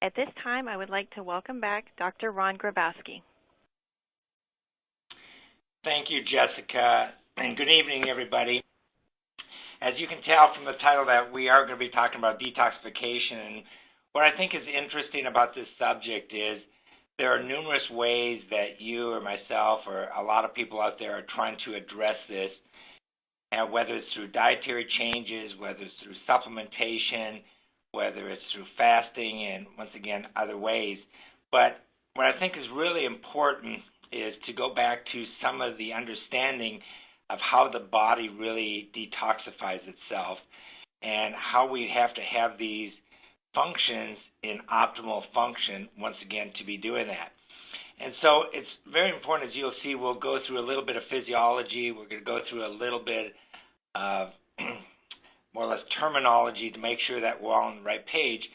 At this time, I would like to welcome back Dr. Ron Grabowski. Thank you, Jessica, and good evening, everybody. As you can tell from the title that we are going to be talking about detoxification, and what I think is interesting about this subject is there are numerous ways that you or myself or a lot of people out there are trying to address this, and whether it's through dietary changes, whether it's through supplementation, whether it's through fasting, and once again, other ways. But what I think is really important is to go back to some of the understanding of how the body really detoxifies itself and how we have to have these functions in optimal function, once again, to be doing that. And so it's very important, as you'll see, we'll go through a little bit of physiology. We're going to go through a little bit of more or less terminology to make sure that we're all on the right page.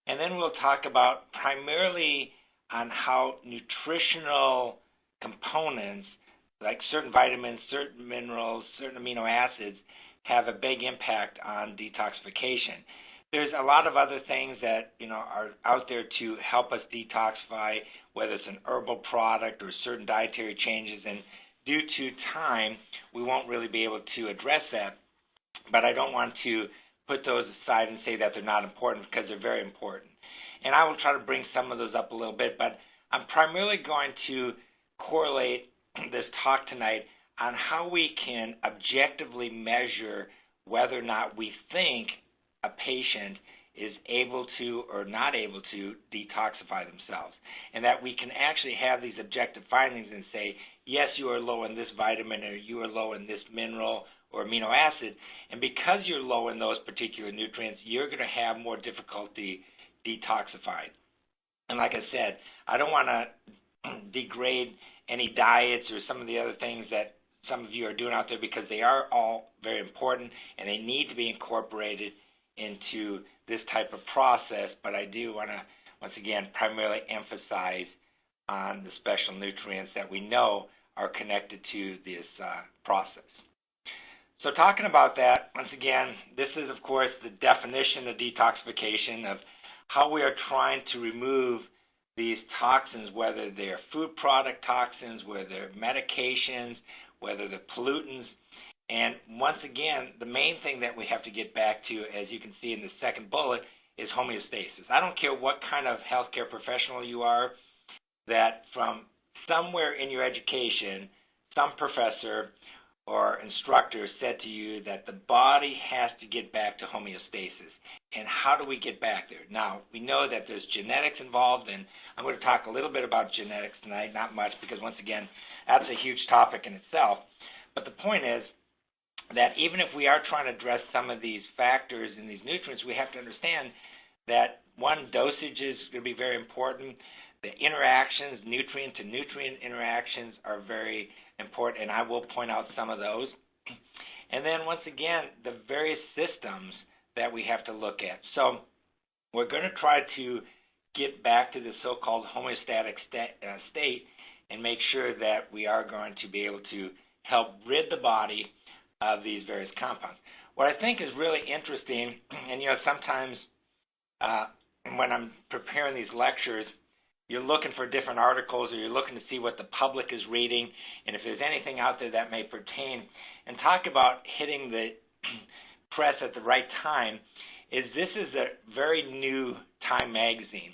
And then we'll talk about primarily on how nutritional components, like certain vitamins, certain minerals, certain amino acids, have a big impact on detoxification. There's a lot of other things that are out there to help us detoxify, whether it's an herbal product or certain dietary changes, and due to time, we won't really be able to address that. But I don't want to put those aside and say that they're not important, because they're very important. And I will try to bring some of those up a little bit, but I'm primarily going to correlate this talk tonight on how we can objectively measure whether or not we think a patient is able to or not able to detoxify themselves, and that we can actually have these objective findings and say, yes, you are low in this vitamin, or you are low in this mineral or amino acid, and because you're low in those particular nutrients, you're going to have more difficulty detoxifying. And like I said, I don't want to degrade any diets or some of the other things that some of you are doing out there, because they are all very important and they need to be incorporated into this type of process. But I do want to, once again, primarily emphasize on the special nutrients that we know are connected to this process. So talking about that, once again, this is, of course, the definition of detoxification, of how we are trying to remove these toxins, whether they're food product toxins, whether they're medications, whether they're pollutants. And once again, the main thing that we have to get back to, as you can see in the second bullet, is homeostasis. I don't care what kind of healthcare professional you are, that from somewhere in your education, some professor or instructor said to you that the body has to get back to homeostasis. And how do we get back there? Now, we know that there's genetics involved, and I'm going to talk a little bit about genetics tonight, not much, because once again, that's a huge topic in itself. But the point is that even if we are trying to address some of these factors in these nutrients, we have to understand that, one, dosage is going to be very important. The interactions, nutrient to nutrient interactions, are very important, and I will point out some of those. And then once again, the various systems that we have to look at. So we're going to try to get back to the so-called homeostatic state and make sure that we are going to be able to help rid the body of these various compounds. What I think is really interesting, and sometimes when I'm preparing these lectures, you're looking for different articles, or you're looking to see what the public is reading, and if there's anything out there that may pertain, and talk about hitting the press at the right time, this is a very new Time magazine.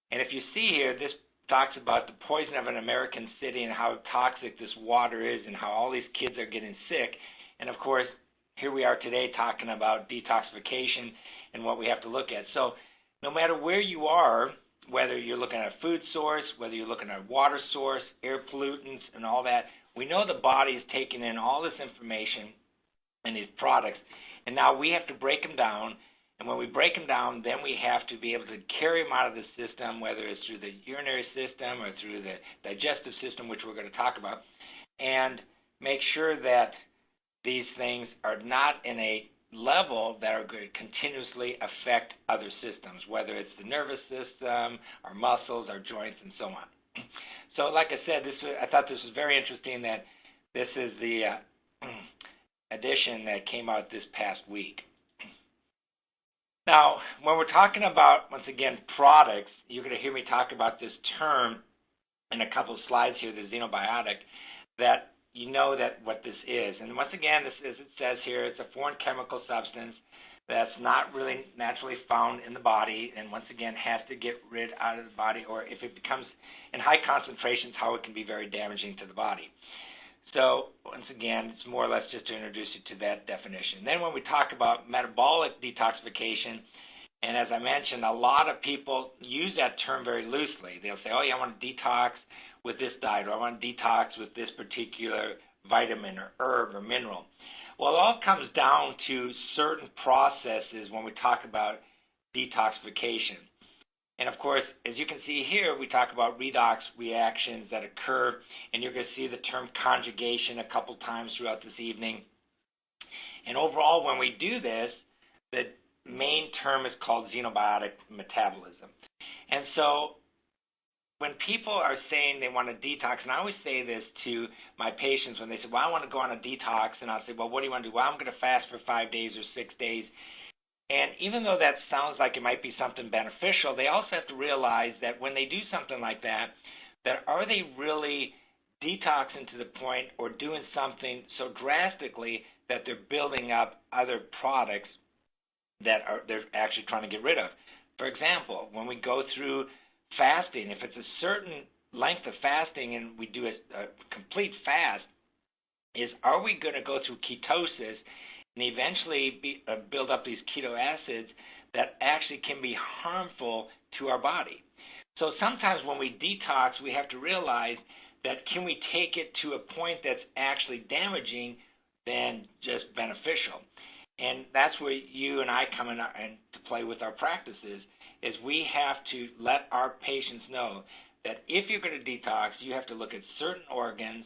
And if you see here, this talks about the poison of an American city and how toxic this water is and how all these kids are getting sick. And of course, here we are today talking about detoxification and what we have to look at. So no matter where you are, whether you're looking at a food source, whether you're looking at a water source, air pollutants, and all that, we know the body is taking in all this information and these products, and now we have to break them down. And when we break them down, then we have to be able to carry them out of the system, whether it's through the urinary system or through the digestive system, which we're going to talk about, and make sure that these things are not in a level that are going to continuously affect other systems, whether it's the nervous system, our muscles, our joints, and so on. So like I said, I thought this was very interesting that this is the edition that came out this past week. Now, when we're talking about, once again, products, you're going to hear me talk about this term in a couple of slides here, the xenobiotic, that you know that what this is. And once again, this, as it says here, it's a foreign chemical substance that's not really naturally found in the body, and once again has to get rid out of the body, or if it becomes in high concentrations, how it can be very damaging to the body. So once again, it's more or less just to introduce you to that definition. Then when we talk about metabolic detoxification, and as I mentioned, a lot of people use that term very loosely. They'll say, oh yeah, I want to detox with this diet, or I want to detox with this particular vitamin or herb or mineral. Well, it all comes down to certain processes when we talk about detoxification. And of course, as you can see here, we talk about redox reactions that occur, and you're going to see the term conjugation a couple times throughout this evening. And overall, when we do this, the main term is called xenobiotic metabolism. And so when people are saying they want to detox, and I always say this to my patients when they say, well, I want to go on a detox, and I'll say, well, what do you want to do? Well, I'm going to fast for 5 days or 6 days. And even though that sounds like it might be something beneficial, they also have to realize that when they do something like that are they really detoxing to the point or doing something so drastically that they're building up other products that they're actually trying to get rid of. For example, when we go through fasting, if it's a certain length of fasting and we do a complete fast, are we going to go through ketosis and eventually build up these keto acids that actually can be harmful to our body? So sometimes when we detox, we have to realize that can we take it to a point that's actually damaging than just beneficial? And that's where you and I come in to play with our practices, is we have to let our patients know that if you're going to detox, you have to look at certain organs,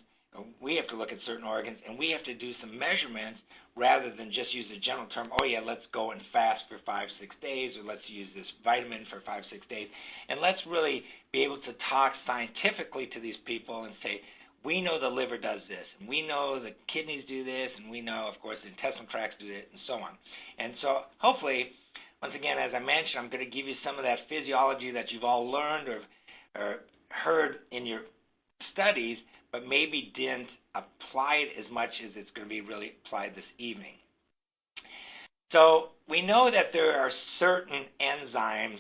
we have to look at certain organs, and we have to do some measurements rather than just use the general term, oh yeah, let's go and fast for 5-6 days, or let's use this vitamin for 5-6 days. And let's really be able to talk scientifically to these people and say, we know the liver does this, and we know the kidneys do this, and we know, of course, the intestinal tracts do it, and so on. And so hopefully, once again, as I mentioned, I'm going to give you some of that physiology that you've all learned or heard in your studies, but maybe didn't apply it as much as it's going to be really applied this evening. So we know that there are certain enzymes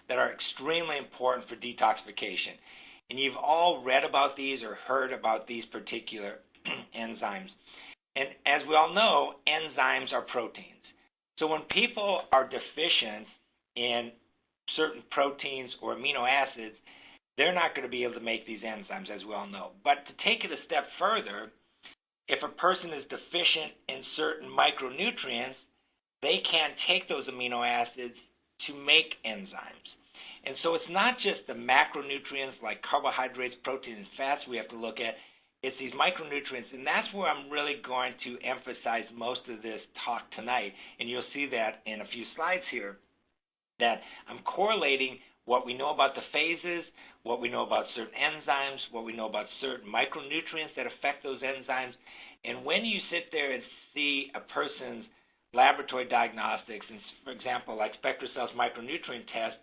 that are extremely important for detoxification. And you've all read about these or heard about these particular enzymes. And as we all know, enzymes are proteins. So when people are deficient in certain proteins or amino acids, they're not going to be able to make these enzymes, as we all know. But to take it a step further, if a person is deficient in certain micronutrients, they can't take those amino acids to make enzymes. And so it's not just the macronutrients like carbohydrates, protein, and fats we have to look at. It's these micronutrients, and that's where I'm really going to emphasize most of this talk tonight. And you'll see that in a few slides here, that I'm correlating what we know about the phases, what we know about certain enzymes, what we know about certain micronutrients that affect those enzymes. And when you sit there and see a person's laboratory diagnostics, and for example, like SpectraCell's micronutrient test,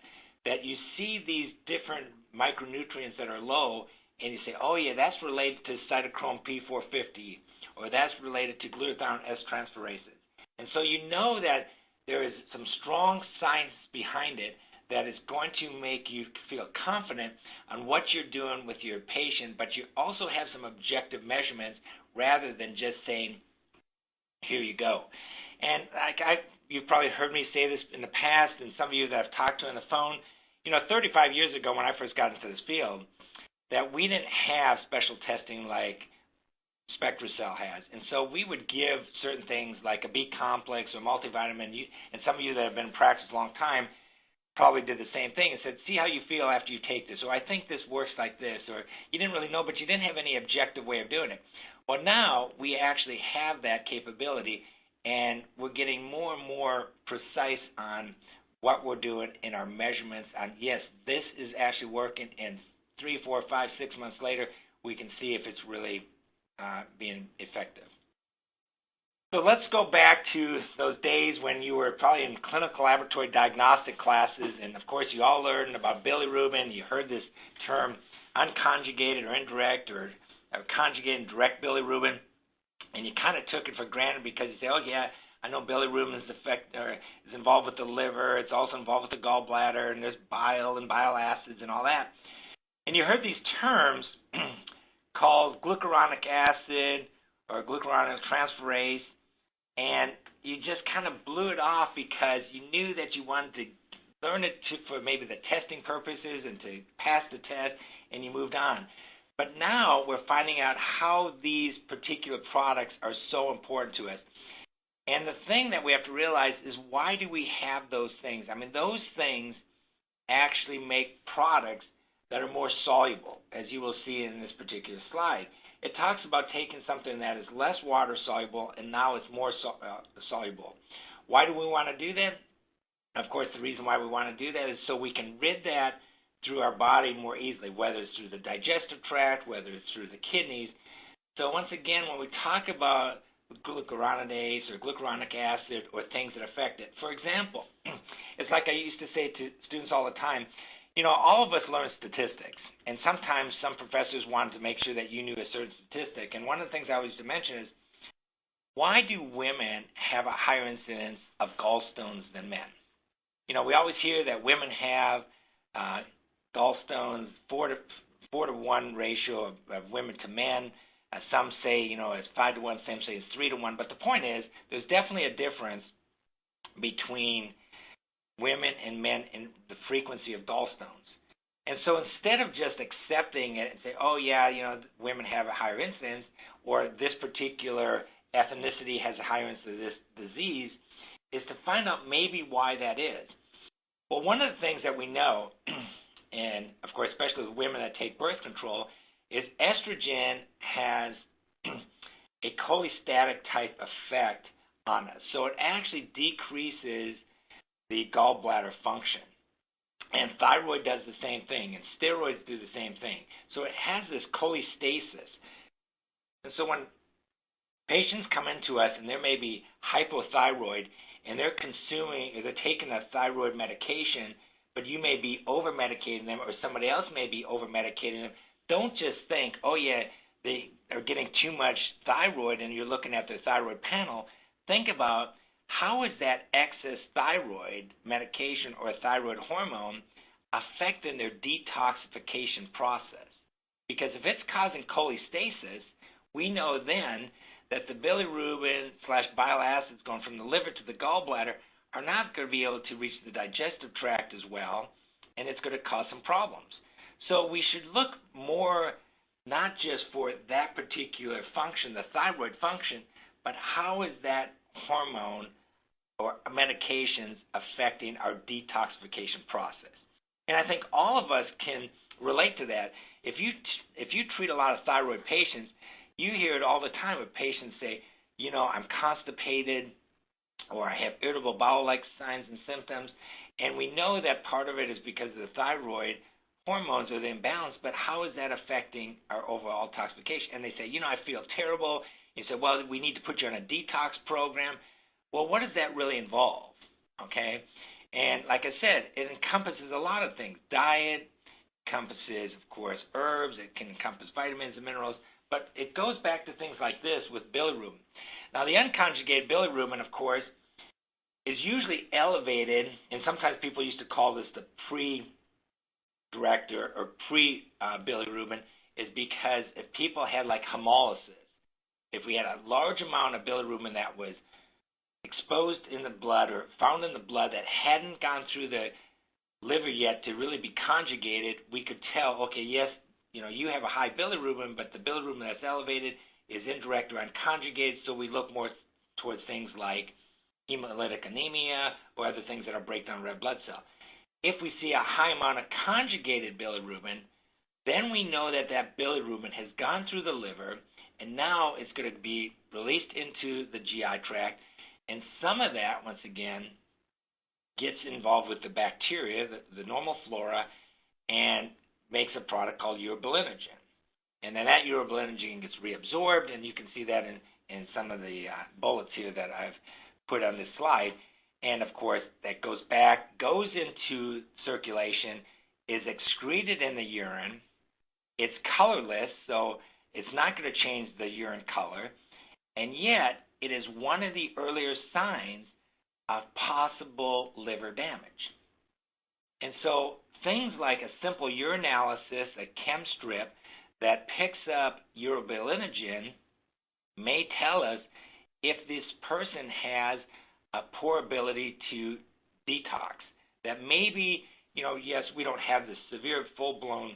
that you see these different micronutrients that are low, and you say, oh yeah, that's related to cytochrome P450, or that's related to glutathione S-transferases. And so you know that there is some strong science behind it that is going to make you feel confident on what you're doing with your patient, but you also have some objective measurements rather than just saying, here you go. And you've probably heard me say this in the past, and some of you that I've talked to on the phone, 35 years ago when I first got into this field, that we didn't have special testing like SpectraCell has. And so we would give certain things like a B complex or multivitamin, and some of you that have been in practice a long time probably did the same thing and said, see how you feel after you take this, or I think this works like this, or you didn't really know, but you didn't have any objective way of doing it. Well, now we actually have that capability, and we're getting more and more precise on what we're doing in our measurements on, yes, this is actually working, and 3, 4, 5, 6 months later, we can see if it's really being effective. So let's go back to those days when you were probably in clinical laboratory diagnostic classes, and of course you all learned about bilirubin. You heard this term unconjugated or indirect or conjugated and direct bilirubin, and you kind of took it for granted because you say, oh yeah, I know bilirubin is involved with the liver. It's also involved with the gallbladder, and there's bile and bile acids and all that. And you heard these terms called glucuronic acid or glucuronidyltransferase, and you just kind of blew it off because you knew that you wanted to learn it for maybe the testing purposes and to pass the test, and you moved on. But now we're finding out how these particular products are so important to us. And the thing that we have to realize is, why do we have those things? I mean, those things actually make products that are more soluble, as you will see in this particular slide. It talks about taking something that is less water soluble and now it's more soluble. Why do we want to do that? Of course, the reason why we want to do that is so we can rid that through our body more easily, whether it's through the digestive tract, whether it's through the kidneys. So once again, when we talk about glucuronidase or glucuronic acid or things that affect it, for example, it's like I used to say to students all the time, you know, all of us learn statistics, and sometimes some professors wanted to make sure that you knew a certain statistic. And one of the things I always used to mention is, why do women have a higher incidence of gallstones than men? You know, we always hear that women have gallstones 4 to 1 ratio of women to men. Some say, you know, it's 5 to 1, some say it's 3 to 1. But the point is, there's definitely a difference between women and men in the frequency of gallstones. And so instead of just accepting it and say, oh yeah, you know, women have a higher incidence, or this particular ethnicity has a higher incidence of this disease, is to find out maybe why that is. Well, one of the things that we know, and of course especially with women that take birth control, is estrogen has a cholestatic type effect on us. So it actually decreases the gallbladder function. And thyroid does the same thing, and steroids do the same thing. So it has this cholestasis. And so when patients come into us and they may be hypothyroid and they're consuming, or they're taking a thyroid medication, but you may be over-medicating them, or somebody else may be over-medicating them, don't just think, oh yeah, they are getting too much thyroid and you're looking at their thyroid panel. Think about, how is that excess thyroid medication or thyroid hormone affecting their detoxification process? Because if it's causing cholestasis, we know then that the bilirubin / bile acids going from the liver to the gallbladder are not going to be able to reach the digestive tract as well, and it's going to cause some problems. So we should look more not just for that particular function, the thyroid function, but how is that hormone or medications affecting our detoxification process. And I think all of us can relate to that. If you treat a lot of thyroid patients, you hear it all the time with patients say, you know, I'm constipated, or I have irritable bowel-like signs and symptoms, and we know that part of it is because of the thyroid hormones or the imbalance, but how is that affecting our overall detoxification? And they say, you know, I feel terrible. You say, well, we need to put you on a detox program. Well, what does that really involve? Okay? And like I said, it encompasses a lot of things. Diet encompasses, of course, herbs. It can encompass vitamins and minerals. But it goes back to things like this with bilirubin. Now, the unconjugated bilirubin, of course, is usually elevated, and sometimes people used to call this the pre-direct or pre-bilirubin, is because if people had like hemolysis, if we had a large amount of bilirubin that was exposed in the blood or found in the blood that hadn't gone through the liver yet to really be conjugated, we could tell, okay, yes, you know, you have a high bilirubin, but the bilirubin that's elevated is indirect or unconjugated, so we look more towards things like hemolytic anemia or other things that are breakdown red blood cell. If we see a high amount of conjugated bilirubin, then we know that that bilirubin has gone through the liver, and now it's going to be released into the GI tract, and some of that, once again, gets involved with the bacteria, the normal flora, and makes a product called urobilinogen. And then that urobilinogen gets reabsorbed, and you can see that in some of the bullets here that I've put on this slide. And of course, that goes into circulation, is excreted in the urine. It's colorless, so it's not going to change the urine color. And yet, it is one of the earlier signs of possible liver damage. And so things like a simple urinalysis, a chem strip that picks up urobilinogen may tell us if this person has a poor ability to detox. That maybe, yes, we don't have the severe full-blown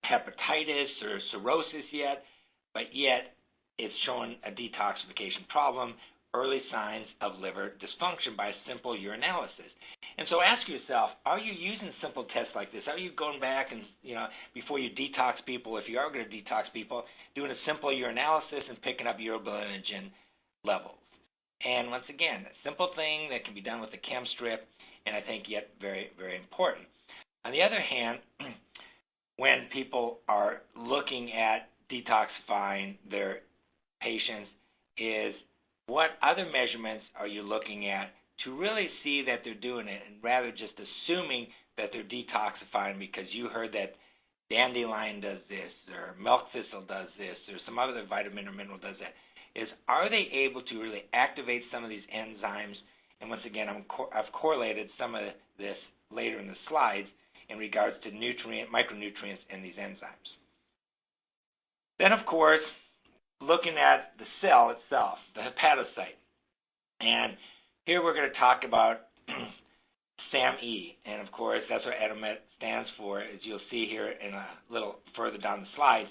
hepatitis or cirrhosis yet, but yet it's showing a detoxification problem, early signs of liver dysfunction by a simple urinalysis. And so ask yourself, are you using simple tests like this? Are you going back and, before you detox people, if you are going to detox people, doing a simple urinalysis and picking up urobilinogen levels? And once again, a simple thing that can be done with a chem strip, and I think yet very, very important. On the other hand, when people are looking at detoxifying their patients, is what other measurements are you looking at to really see that they're doing it, and rather just assuming that they're detoxifying because you heard that dandelion does this, or milk thistle does this, or some other vitamin or mineral does that, is are they able to really activate some of these enzymes? And once again, I've correlated some of this later in the slides in regards to micronutrients in these enzymes. Then, of course, looking at the cell itself, the hepatocyte. And here we're going to talk about SAMe. And, of course, that's what Adamet stands for, as you'll see here in a little further down the slides.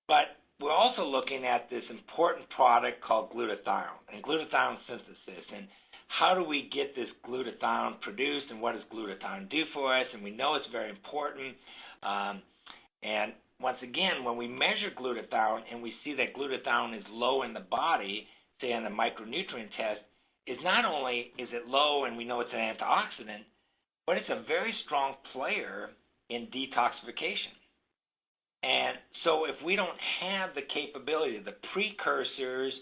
But we're also looking at this important product called glutathione and glutathione synthesis. And how do we get this glutathione produced, and what does glutathione do for us? And we know it's very important. And once again, when we measure glutathione and we see that glutathione is low in the body, say on the micronutrient test, is not only is it low and we know it's an antioxidant, but it's a very strong player in detoxification. And so if we don't have the capability, the precursors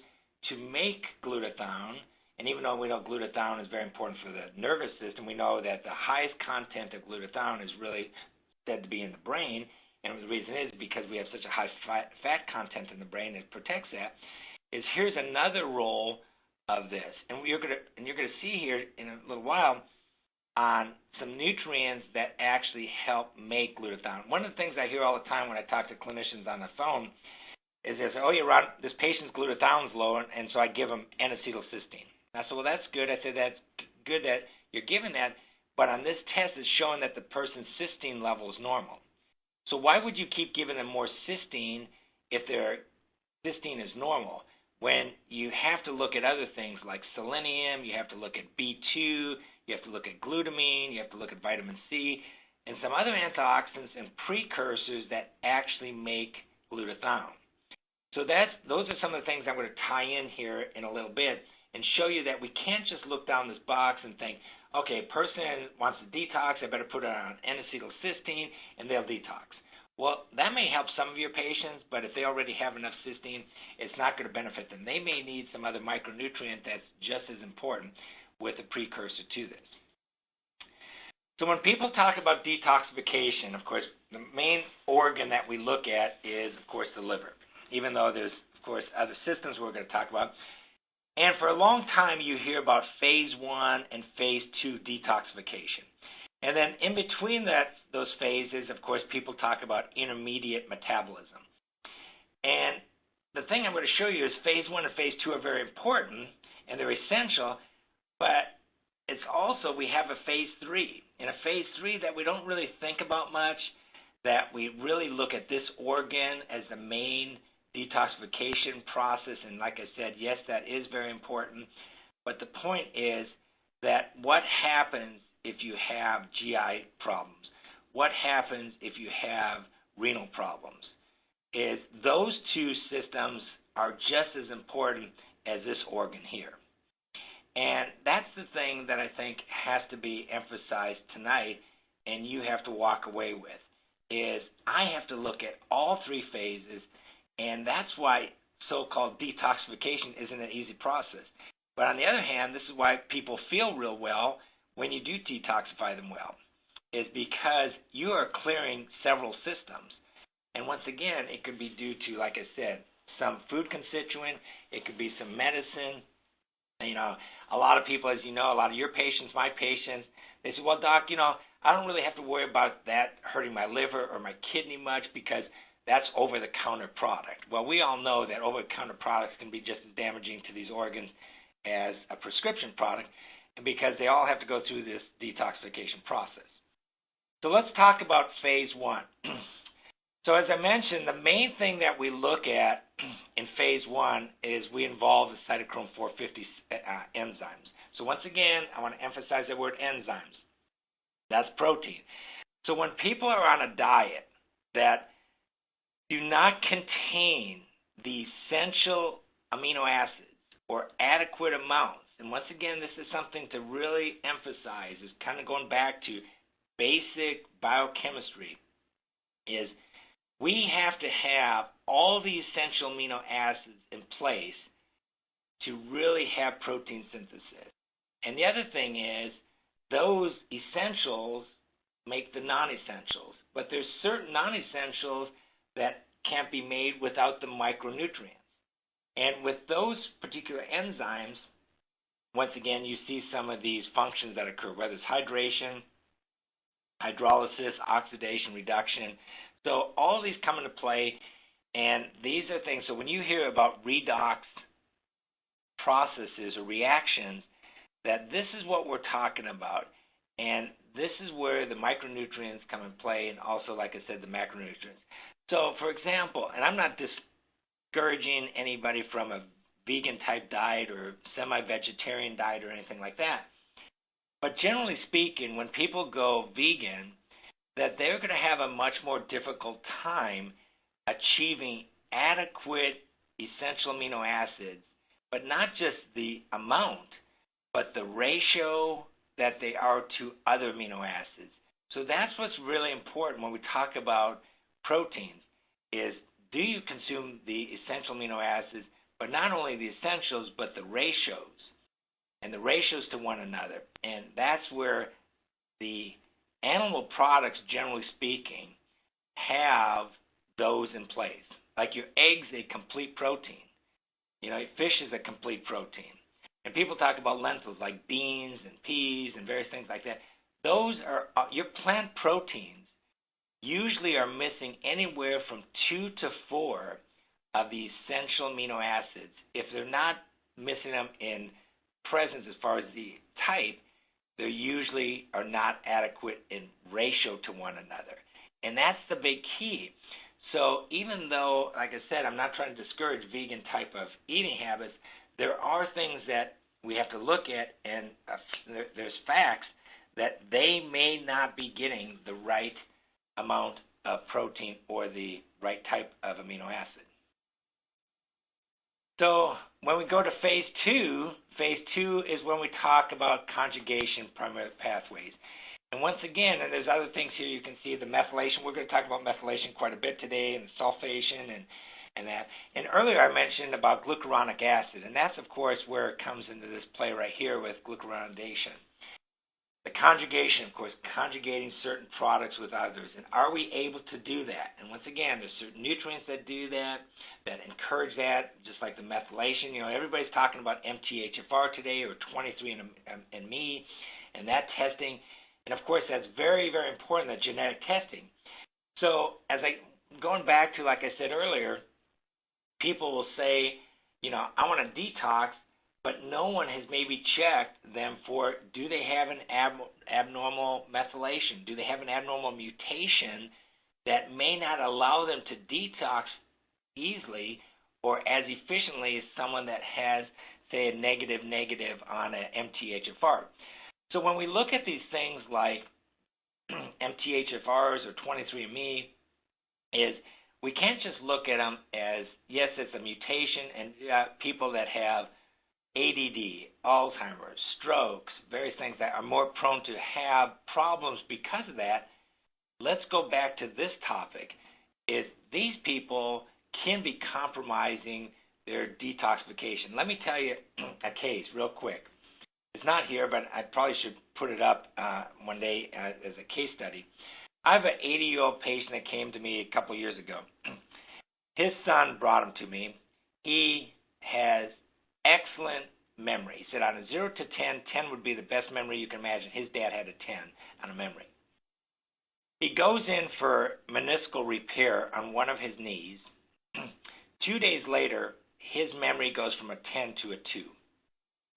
to make glutathione, and even though we know glutathione is very important for the nervous system, we know that the highest content of glutathione is really said to be in the brain, and the reason is because we have such a high fat content in the brain that protects that, is here's another role of this. And you're going to see here in a little while on some nutrients that actually help make glutathione. One of the things I hear all the time when I talk to clinicians on the phone is they say, oh, yeah, Ron, this patient's glutathione's low, and so I give them N-acetylcysteine. I said, well, that's good. I said, that's good that you're giving that, but on this test it's showing that the person's cysteine level is normal. So why would you keep giving them more cysteine if their cysteine is normal, when you have to look at other things like selenium, you have to look at B2, you have to look at glutamine, you have to look at vitamin C, and some other antioxidants and precursors that actually make glutathione. So those are some of the things I'm going to tie in here in a little bit and show you that we can't just look down this box and think, okay, a person wants to detox, I better put it on N-acetylcysteine and they'll detox. Well, that may help some of your patients, but if they already have enough cysteine, it's not going to benefit them. They may need some other micronutrient that's just as important with a precursor to this. So when people talk about detoxification, of course, the main organ that we look at is, of course, the liver, even though there's, of course, other systems we're going to talk about. And for a long time, you hear about phase 1 and phase 2 detoxification. And then in between those phases, of course, people talk about intermediate metabolism. And the thing I'm going to show you is phase 1 and phase 2 are very important, and they're essential, but it's also, we have a phase 3. In a phase 3 that we don't really think about much, that we really look at this organ as the main detoxification process, and like I said, yes, that is very important, but the point is that what happens if you have GI problems? What happens if you have renal problems? Is those two systems are just as important as this organ here. And that's the thing that I think has to be emphasized tonight, and you have to walk away with, is I have to look at all three phases. And that's why so-called detoxification isn't an easy process. But on the other hand, this is why people feel real well when you do detoxify them well, is because you are clearing several systems. And once again, it could be due to, like I said, some food constituent. It could be some medicine. A lot of people, as you know, a lot of your patients, my patients, they say, well, doc, I don't really have to worry about that hurting my liver or my kidney much because that's over-the-counter product. Well, we all know that over-the-counter products can be just as damaging to these organs as a prescription product, and because they all have to go through this detoxification process. So let's talk about phase one. So as I mentioned, the main thing that we look at in phase one is we involve the cytochrome 450 enzymes. So once again, I want to emphasize the word enzymes. That's protein. So when people are on a diet that do not contain the essential amino acids or adequate amounts, and once again, this is something to really emphasize, is kind of going back to basic biochemistry, is we have to have all the essential amino acids in place to really have protein synthesis. And the other thing is, those essentials make the non-essentials. But there's certain non-essentials that can't be made without the micronutrients. And with those particular enzymes, once again, you see some of these functions that occur, whether it's hydration, hydrolysis, oxidation, reduction. So all these come into play, and these are things. So when you hear about redox processes or reactions, that this is what we're talking about. And this is where the micronutrients come in play, and also, like I said, the macronutrients. So, for example, and I'm not discouraging anybody from a vegan-type diet or semi-vegetarian diet or anything like that. But generally speaking, when people go vegan, that they're going to have a much more difficult time achieving adequate essential amino acids, but not just the amount, but the ratio that they are to other amino acids. So that's what's really important when we talk about proteins, is do you consume the essential amino acids, but not only the essentials, but the ratios, and the ratios to one another. And that's where the animal products, generally speaking, have those in place. Like your eggs, a complete protein. Fish is a complete protein. And people talk about lentils like beans and peas and various things like that. Those are your plant proteins usually are missing anywhere from 2 to 4 of the essential amino acids. If they're not missing them in presence as far as the type, they usually are not adequate in ratio to one another. And that's the big key. So even though, like I said, I'm not trying to discourage vegan type of eating habits, there are things that we have to look at, and there's facts that they may not be getting the right amount of protein or the right type of amino acid. So when we go to phase two is when we talk about conjugation primary pathways. And once again, and there's other things here you can see, the methylation. We're going to talk about methylation quite a bit today, and sulfation and that. And earlier I mentioned about glucuronic acid, and that's, of course, where it comes into this play right here with glucuronidation. The conjugation, of course, conjugating certain products with others. And are we able to do that? And once again, there's certain nutrients that do that encourage that, just like the methylation. Everybody's talking about MTHFR today, or 23andMe, and that testing. And, of course, that's very, very important, that genetic testing. So going back to, like I said earlier, people will say, I want to detox, but no one has maybe checked them for, do they have an abnormal methylation? Do they have an abnormal mutation that may not allow them to detox easily or as efficiently as someone that has, say, a negative on an MTHFR? So when we look at these things like MTHFRs or 23andMe, is we can't just look at them as, yes, it's a mutation, and people that have ADD, Alzheimer's, strokes, various things that are more prone to have problems because of that. Let's go back to this topic, is these people can be compromising their detoxification. Let me tell you a case real quick. It's not here, but I probably should put it up one day as a case study. I have an 80-year-old patient that came to me a couple years ago. His son brought him to me. He has excellent memory. He said on a 0 to 10, 10 would be the best memory you can imagine. His dad had a 10 on a memory. He goes in for meniscal repair on one of his knees. 2 days later, his memory goes from a 10 to a 2.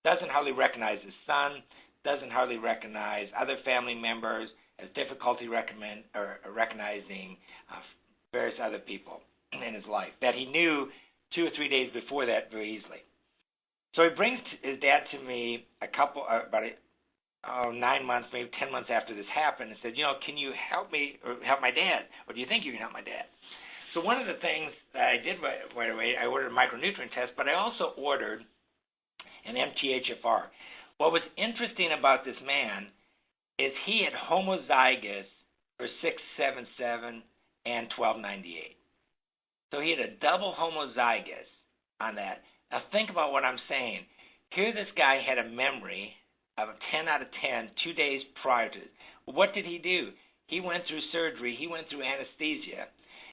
Doesn't hardly recognize his son, doesn't hardly recognize other family members, has difficulty recognizing various other people in his life that he knew 2 or 3 days before that very easily. So he brings his dad to me about 9 months, maybe 10 months after this happened, and said, can you help me or help my dad? Or do you think you can help my dad? So one of the things that I did right away, I ordered a micronutrient test, but I also ordered an MTHFR. What was interesting about this man is he had homozygous for 677 and 1298. So he had a double homozygous on that. Now think about what I'm saying. Here this guy had a memory of a 10 out of 10 2 days prior to it. What did he do? He went through surgery, he went through anesthesia,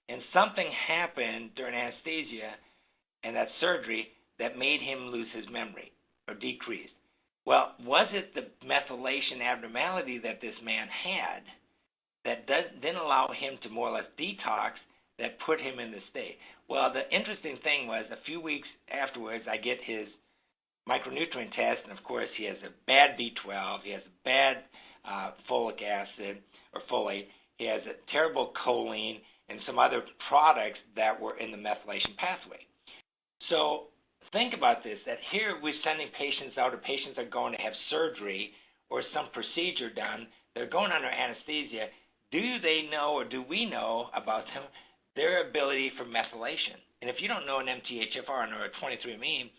and something happened during anesthesia and that surgery that made him lose his memory or decrease. Well, was it the methylation abnormality that this man had that didn't allow him to more or less detox that put him in this state? Well, the interesting thing was a few weeks afterwards, I get his micronutrient test, and of course he has a bad B12, he has a bad folic acid or folate, he has a terrible choline, and some other products that were in the methylation pathway. So think about this, that here we're sending patients out, or patients are going to have surgery or some procedure done, they're going under anesthesia. Do they know, or do we know about them, their ability for methylation? And if you don't know an MTHFR or a 23andMe,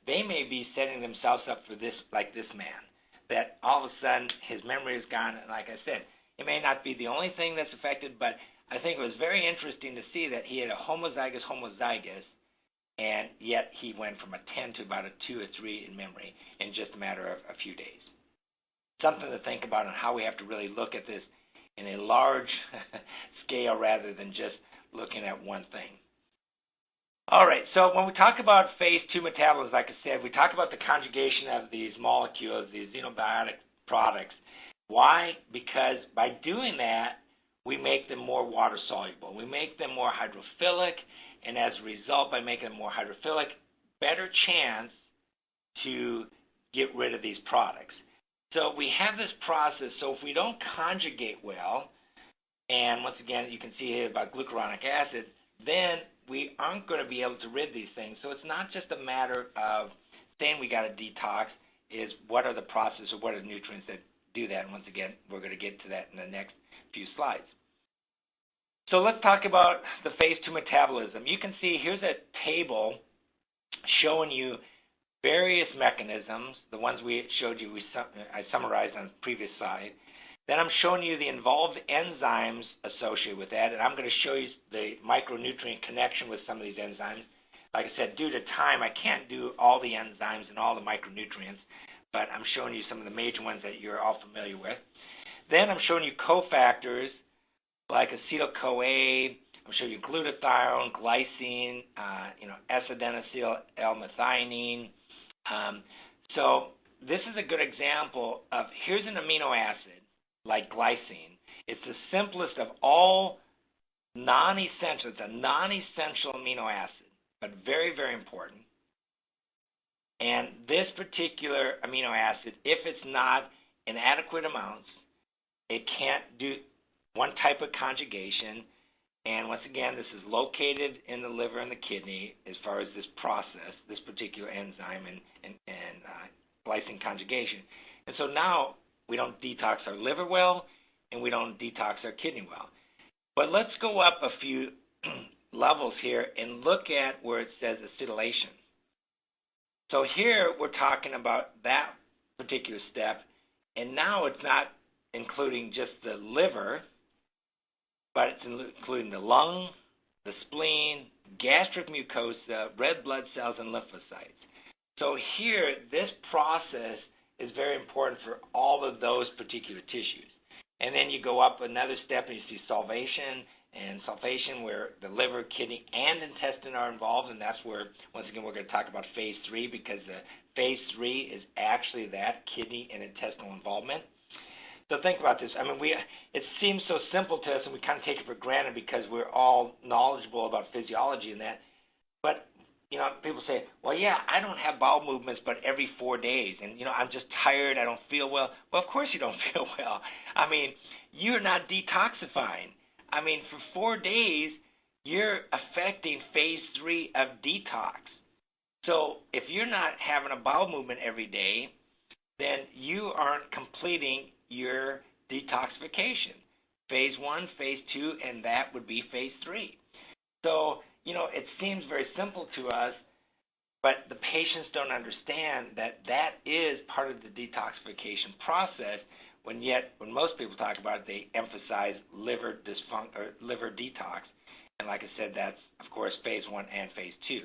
they may be setting themselves up for this, like this man, that all of a sudden his memory is gone. And like I said, it may not be the only thing that's affected, but I think it was very interesting to see that he had a homozygous, and yet he went from a 10 to about a 2 or 3 in memory in just a matter of a few days. Something to think about on how we have to really look at this in a large scale rather than just looking at one thing. All right, so when we talk about phase 2 metabolism, like I said, we talk about the conjugation of these molecules, these xenobiotic products. Why? Because by doing that, we make them more water soluble. We make them more hydrophilic, and as a result, by making them more hydrophilic, better chance to get rid of these products. So we have this process, so if we don't conjugate well, and once again, you can see here about glucuronic acid, then we aren't going to be able to rid these things. So it's not just a matter of saying we got to detox, is what are the processes or what are the nutrients that do that? And once again, we're going to get to that in the next few slides. So let's talk about the phase 2 metabolism. You can see here's a table showing you various mechanisms, the ones we showed you, I summarized on the previous slide. Then I'm showing you the involved enzymes associated with that, and I'm going to show you the micronutrient connection with some of these enzymes. Like I said, due to time, I can't do all the enzymes and all the micronutrients, but I'm showing you some of the major ones that you're all familiar with. Then I'm showing you cofactors like acetyl-CoA. I'm showing you glutathione, glycine, S-adenosyl L-methionine. So this is a good example of, here's an amino acid like glycine. It's the simplest of all non-essential. It's a non-essential amino acid, but very, very important. And this particular amino acid, if it's not in adequate amounts, it can't do one type of conjugation. And once again, this is located in the liver and the kidney as far as this process, this particular enzyme and glycine conjugation. And so now we don't detox our liver well, and we don't detox our kidney well. But let's go up a few levels here and look at where it says acetylation. So here we're talking about that particular step, and now it's not including just the liver, but it's including the lung, the spleen, gastric mucosa, red blood cells, and lymphocytes. So here, this process is very important for all of those particular tissues. And then you go up another step and you see solvation, and sulfation where the liver, kidney, and intestine are involved, and that's where, once again, we're going to talk about phase 3, because the phase 3 is actually that kidney and intestinal involvement. So think about this. I mean, it seems so simple to us, and we kind of take it for granted because we're all knowledgeable about physiology and that. But, people say, well, yeah, I don't have bowel movements but every 4 days, and, I'm just tired, I don't feel well. Well, of course you don't feel well. I mean, you're not detoxifying. I mean, for 4 days, you're affecting phase 3 of detox. So if you're not having a bowel movement every day, then you aren't completing your detoxification. Phase 1, phase 2, and that would be phase 3. So, it seems very simple to us, but the patients don't understand that that is part of the detoxification process, when most people talk about it, they emphasize liver detox. And like I said, that's, of course, phase 1 and phase 2.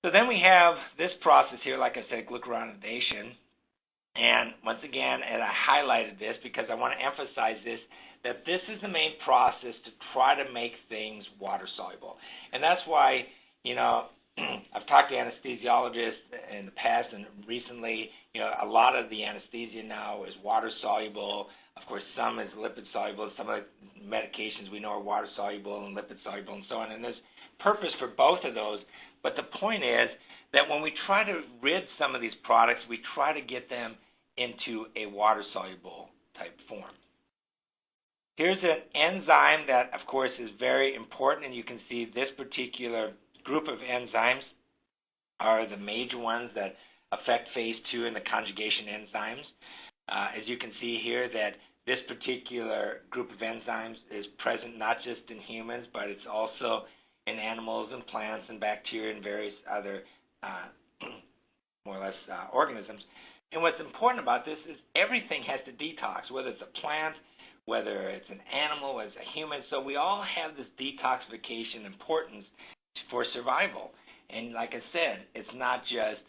So then we have this process here, like I said, glucuronidation. And once again, and I highlighted this because I want to emphasize this, that this is the main process to try to make things water soluble. And that's why, I've talked to anesthesiologists in the past and recently, a lot of the anesthesia now is water soluble. Of course, some is lipid soluble. Some of the medications we know are water soluble and lipid soluble and so on. And there's purpose for both of those. But the point is that when we try to rid some of these products, we try to get them into a water-soluble type form. Here's an enzyme that, of course, is very important, and you can see this particular group of enzymes are the major ones that affect phase 2 in the conjugation enzymes. As you can see here, that this particular group of enzymes is present not just in humans, but it's also in animals and plants and bacteria and various other more or less organisms. And what's important about this is everything has to detox, whether it's a plant, whether it's an animal, whether it's a human. So we all have this detoxification importance for survival. And like I said, it's not just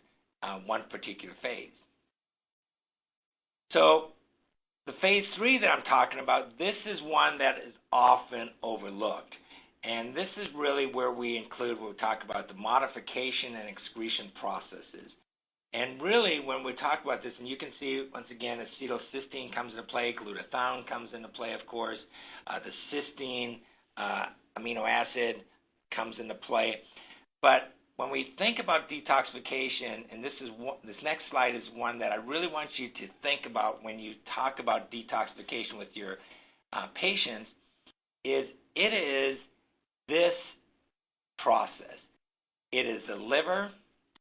one particular phase. So the phase 3 that I'm talking about, this is one that is often overlooked. And this is really where we include, when we talk about the modification and excretion processes. And really, when we talk about this, and you can see, once again, acetylcysteine comes into play, glutathione comes into play, of course, the cysteine amino acid comes into play. But when we think about detoxification, and this next slide is one that I really want you to think about when you talk about detoxification with your patients, is it is this process. It is the liver,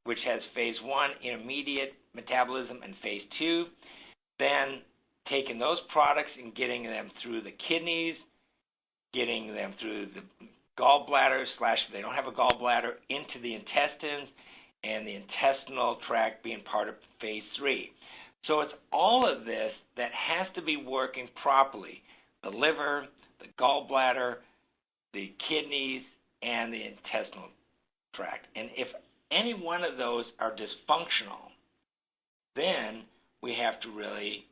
which has phase 1 intermediate metabolism and phase 2, then taking those products and getting them through the kidneys, getting them through the gallbladder / if they don't have a gallbladder, into the intestines, and the intestinal tract being part of phase 3. So it's all of this that has to be working properly. The liver, the gallbladder, the kidneys, and the intestinal tract. And if any one of those are dysfunctional, then we have to really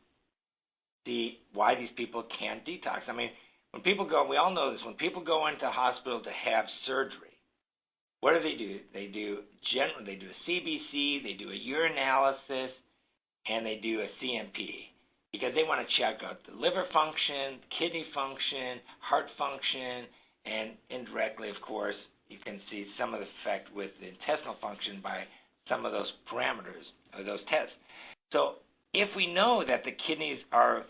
see why these people can't detox. I mean, when people go, we all know this, when people go into a hospital to have surgery, what do? They do a CBC, they do a urinalysis, and they do a CMP, because they want to check out the liver function, kidney function, heart function, and indirectly, of course, you can see some of the effect with the intestinal function by some of those parameters or those tests. So if we know that the kidneys are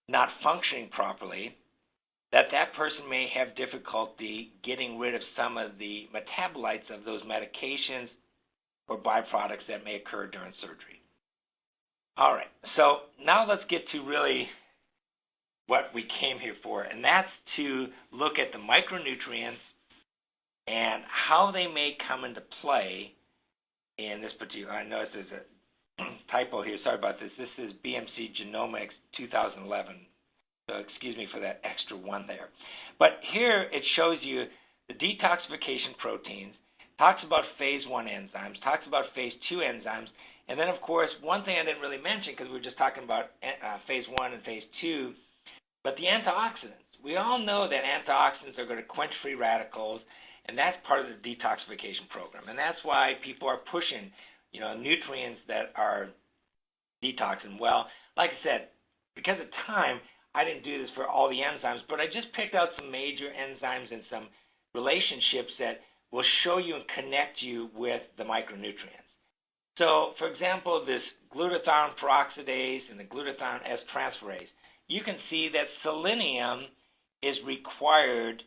not functioning properly, that person may have difficulty getting rid of some of the metabolites of those medications or byproducts that may occur during surgery. All right, so now let's get to really what we came here for, and that's to look at the micronutrients and how they may come into play in this particular. I noticed there's a typo here. Sorry about this. This is BMC Genomics 2011. So excuse me for that extra one there. But here it shows you the detoxification proteins, talks about phase 1 enzymes, talks about phase 2 enzymes, and then, of course, one thing I didn't really mention because we were just talking about phase 1 and phase 2, but the antioxidants. We all know that antioxidants are going to quench free radicals, and that's part of the detoxification program. And that's why people are pushing, nutrients that are detoxing. Well, like I said, because of time, I didn't do this for all the enzymes, but I just picked out some major enzymes and some relationships that will show you and connect you with the micronutrients. So, for example, this glutathione peroxidase and the glutathione S-transferase, you can see that selenium is required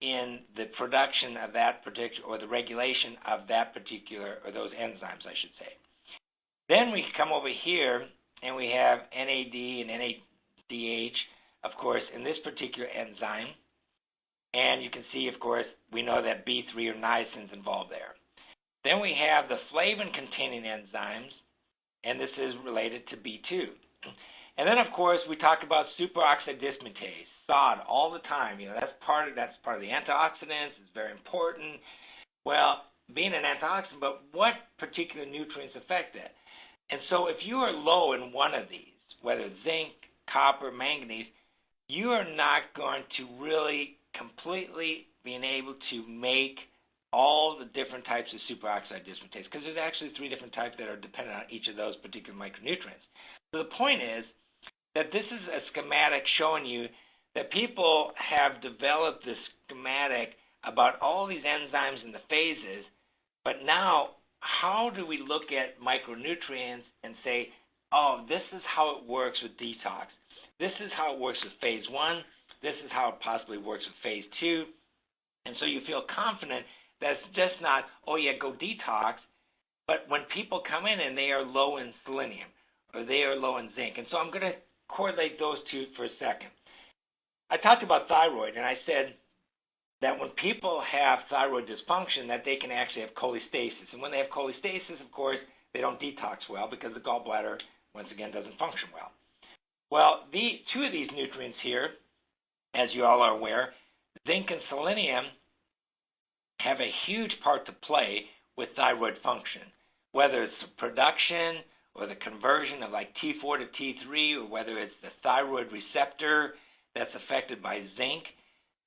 in the production of that particular, or the regulation of that particular, or those enzymes, I should say. Then we come over here and we have NAD and NADH, of course, in this particular enzyme. And you can see, of course, we know that B3 or niacin is involved there. Then we have the flavin-containing enzymes, and this is related to B2. And then, of course, we talk about superoxide dismutase, SOD, all the time. That's part of the antioxidants. It's very important. Well, being an antioxidant, but what particular nutrients affect it? And so if you are low in one of these, whether zinc, copper, manganese, you are not going to really completely being able to make all the different types of superoxide dismutase, because there's actually 3 different types that are dependent on each of those particular micronutrients. So the point is that this is a schematic showing you that people have developed this schematic about all these enzymes and the phases, but now how do we look at micronutrients and say, oh, this is how it works with detox. This is how it works with phase 1. This is how it possibly works with phase 2. And so you feel confident that it's just not, oh, yeah, go detox, but when people come in and they are low in selenium or they are low in zinc. And so I'm going to correlate those two for a second. I talked about thyroid, and I said that when people have thyroid dysfunction, that they can actually have cholestasis. And when they have cholestasis, of course, they don't detox well because the gallbladder, once again, doesn't function well. Well, the 2 of these nutrients here, as you all are aware, zinc and selenium, have a huge part to play with thyroid function, whether it's the production or the conversion of like T4 to T3, or whether it's the thyroid receptor that's affected by zinc,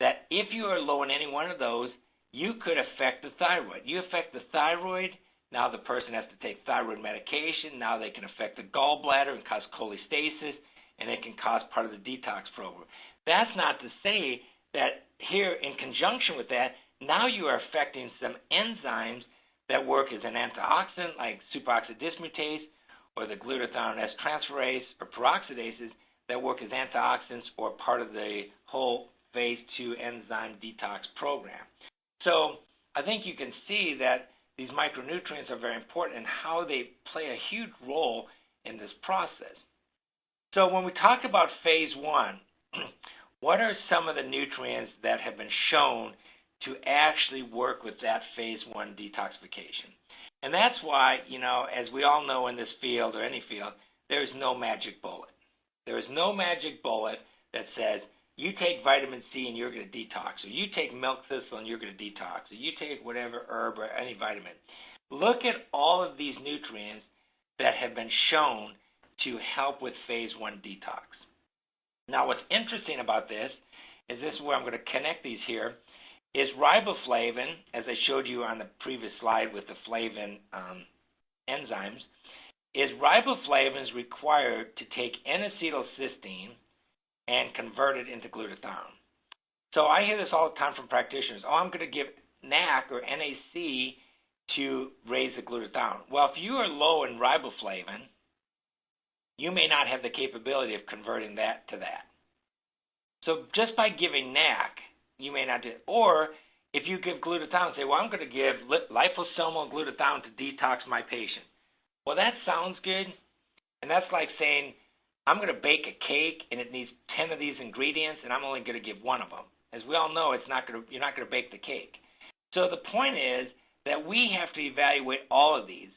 that if you are low in any one of those, you could affect the thyroid. You affect the thyroid, now the person has to take thyroid medication, now they can affect the gallbladder and cause cholestasis, and it can cause part of the detox program. That's not to say that here in conjunction with that, now you are affecting some enzymes that work as an antioxidant like superoxide dismutase or the glutathione S-transferase or peroxidases that work as antioxidants or part of the whole phase 2 enzyme detox program. So I think you can see that these micronutrients are very important and how they play a huge role in this process. So when we talk about phase 1, what are some of the nutrients that have been shown to actually work with that phase 1 detoxification? And that's why, as we all know in this field or any field, there is no magic bullet. There is no magic bullet that says, you take vitamin C and you're going to detox, or you take milk thistle and you're going to detox, or you take whatever herb or any vitamin. Look at all of these nutrients that have been shown to help with phase 1 detox. Now, what's interesting about this is where I'm going to connect these here, is riboflavin, as I showed you on the previous slide with the flavin enzymes, is riboflavin is required to take N-acetylcysteine and convert it into glutathione. So I hear this all the time from practitioners. Oh, I'm going to give NAC or NAC to raise the glutathione. Well, if you are low in riboflavin, you may not have the capability of converting that to that. So just by giving NAC, you may not do it. Or if you give glutathione, say, well, I'm going to give liposomal glutathione to detox my patient. Well, that sounds good. And that's like saying, I'm going to bake a cake and it needs 10 of these ingredients and I'm only going to give one of them. As we all know, you're not going to bake the cake. So the point is that we have to evaluate all of these.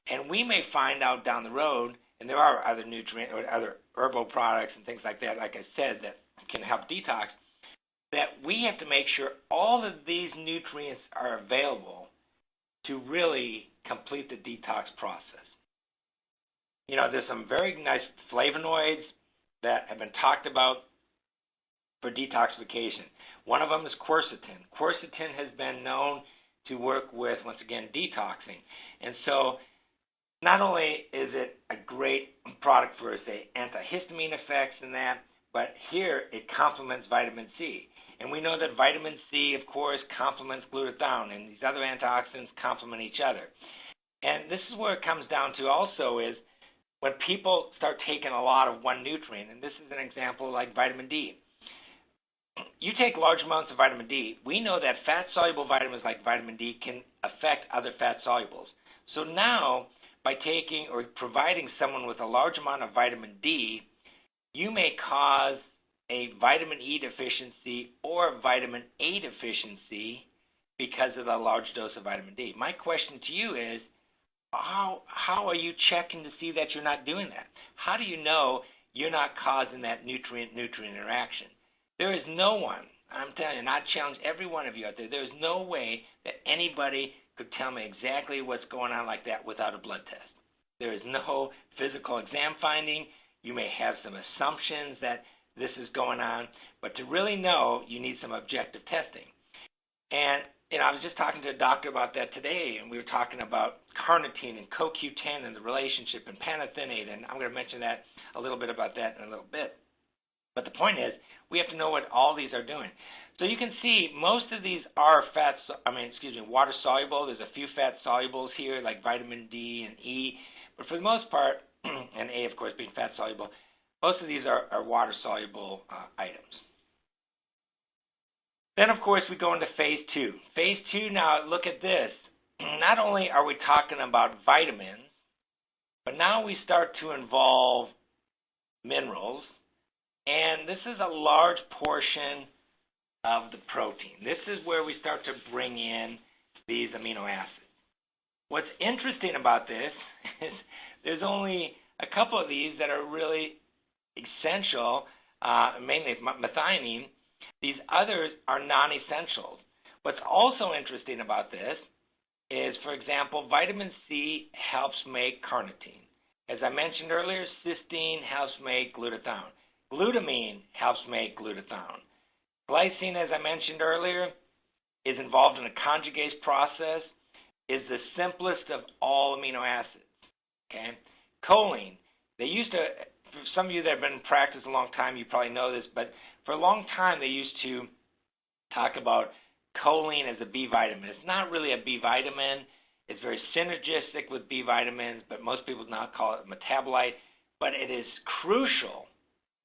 And we may find out down the road, and there are other nutrient or other herbal products and things like that, like I said, that can help detox, that we have to make sure all of these nutrients are available to really complete the detox process. You know, there's some very nice flavonoids that have been talked about for detoxification. One of them is quercetin. Quercetin has been known to work with, once again, detoxing. And so not only is it a great product for, say, antihistamine effects and that, but here it complements vitamin C. And we know that vitamin C, of course, complements glutathione, and these other antioxidants complement each other. And this is where it comes down to also is when people start taking a lot of one nutrient, and this is an example like vitamin D. You take large amounts of vitamin D, we know that fat-soluble vitamins like vitamin D can affect other fat solubles. So now, by taking or providing someone with a large amount of vitamin D, you may cause a vitamin E deficiency or vitamin A deficiency because of the large dose of vitamin D. My question to you is, how are you checking to see that you're not doing that? How do you know you're not causing that nutrient-nutrient interaction? There is no one, I'm telling you, and I challenge every one of you out there, there is no way that anybody could tell me exactly what's going on like that without a blood test. There is no physical exam finding. You may have some assumptions that this is going on, but to really know, you need some objective testing. And I was just talking to a doctor about that today, and we were talking about carnitine and CoQ10 and the relationship and pantothenate, and I'm going to mention that a little bit about that in a little bit. But the point is, we have to know what all these are doing. So you can see most of these are water soluble. There's a few fat solubles here, like vitamin D and E, but for the most part, and A, of course, being fat soluble, most of these are water soluble items. Then, of course, we go into phase 2. Phase 2, now look at this. Not only are we talking about vitamins, but now we start to involve minerals, and this is a large portion of the protein. This is where we start to bring in these amino acids. What's interesting about this is there's only a couple of these that are really essential, mainly methionine. These others are non-essentials. What's also interesting about this is, for example, vitamin C helps make carnitine. As I mentioned earlier, cysteine helps make glutathione. Glutamine helps make glutathione. Glycine, as I mentioned earlier, is involved in a conjugation process, is the simplest of all amino acids. Okay? Choline, they used to, for some of you that have been in practice a long time, you probably know this, but for a long time they used to talk about choline as a B vitamin. It's not really a B vitamin. It's very synergistic with B vitamins, but most people now call it a metabolite. But it is crucial,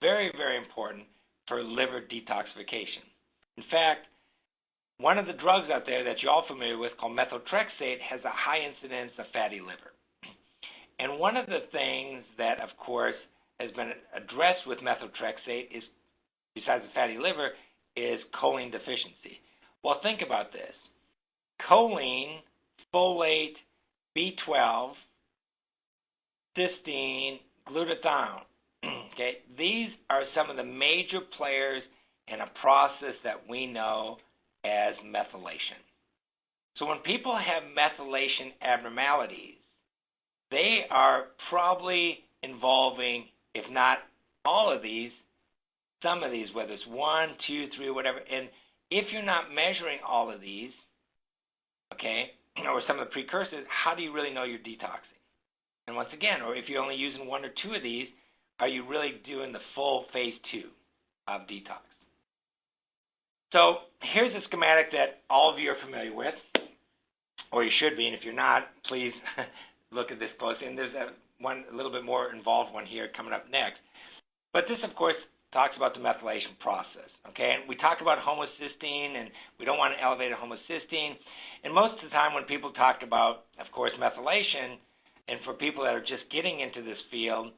very, very important for liver detoxification. In fact, one of the drugs out there that you're all familiar with called methotrexate has a high incidence of fatty liver. And one of the things that, of course, has been addressed with methotrexate is, besides the fatty liver, is choline deficiency. Well, think about this. Choline, folate, B12, cysteine, glutathione. Okay, these are some of the major players in a process that we know as methylation. So when people have methylation abnormalities, they are probably involving, if not all of these, some of these, whether it's 1, 2, 3, whatever. And if you're not measuring all of these, okay, or some of the precursors, how do you really know you're detoxing? And once again, or if you're only using 1 or 2 of these, are you really doing the full phase 2 of detox? So here's a schematic that all of you are familiar with, or you should be, and if you're not, please look at this closely. And there's a little bit more involved one here coming up next. But this, of course, talks about the methylation process, okay? And we talked about homocysteine, and we don't want to elevate a homocysteine. And most of the time when people talk about, of course, methylation, and for people that are just getting into this field,